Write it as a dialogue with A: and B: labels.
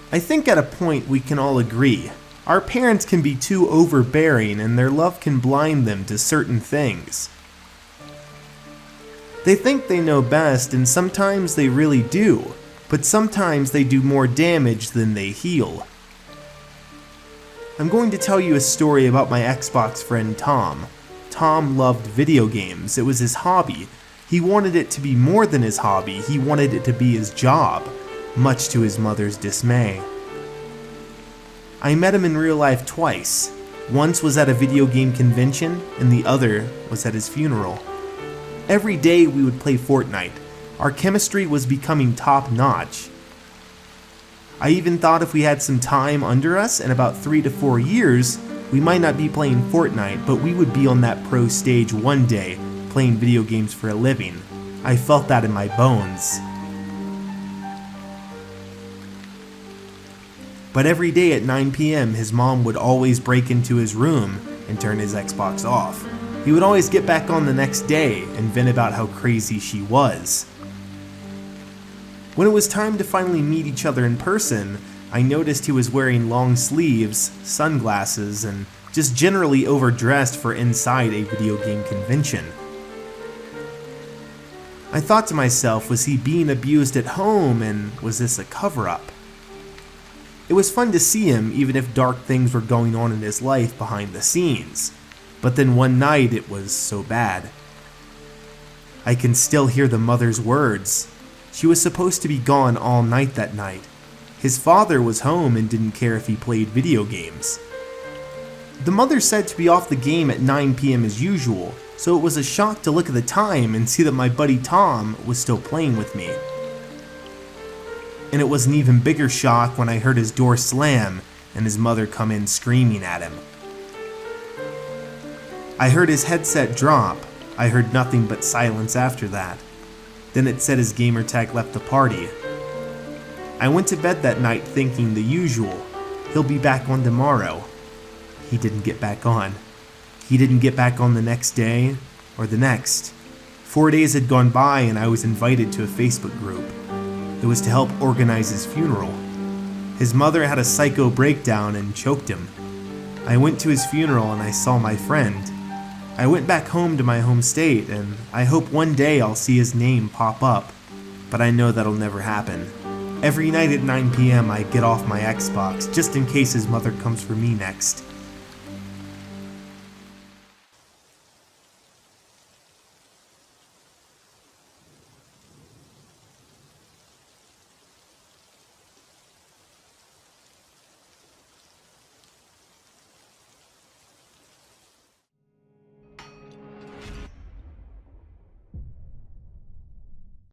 A: I think at a point we can all agree, our parents can be too overbearing and their love can blind them to certain things. They think they know best, and sometimes they really do, but sometimes they do more damage than they heal. I'm going to tell you a story about my Xbox friend Tom. Tom loved video games. It was his hobby. He wanted it to be more than his hobby. He wanted it to be his job, much to his mother's dismay. I met him in real life twice. Once was at a video game convention, and the other was at his funeral. Every day we would play Fortnite. Our chemistry was becoming top notch. I even thought if we had some time under us, in about 3 to 4 years, we might not be playing Fortnite, but we would be on that pro stage one day, playing video games for a living. I felt that in my bones. But every day at 9 p.m. his mom would always break into his room and turn his Xbox off. He would always get back on the next day and vent about how crazy she was. When it was time to finally meet each other in person, I noticed he was wearing long sleeves, sunglasses, and just generally overdressed for inside a video game convention. I thought to myself, was he being abused at home, and was this a cover-up? It was fun to see him, even if dark things were going on in his life behind the scenes. But then one night it was so bad. I can still hear the mother's words. She was supposed to be gone all night that night. His father was home and didn't care if he played video games. The mother said to be off the game at 9 p.m. as usual, so it was a shock to look at the time and see that my buddy Tom was still playing with me. And it was an even bigger shock when I heard his door slam and his mother come in screaming at him. I heard his headset drop. I heard nothing but silence after that. Then it said his gamertag left the party. I went to bed that night thinking the usual, he'll be back on tomorrow. He didn't get back on. He didn't get back on the next day, or the next. 4 days had gone by and I was invited to a Facebook group. It was to help organize his funeral. His mother had a psycho breakdown and choked him. I went to his funeral and I saw my friend. I went back home to my home state, and I hope one day I'll see his name pop up, but I know that'll never happen. Every night at 9 p.m. I get off my Xbox just in case his mother comes for me next.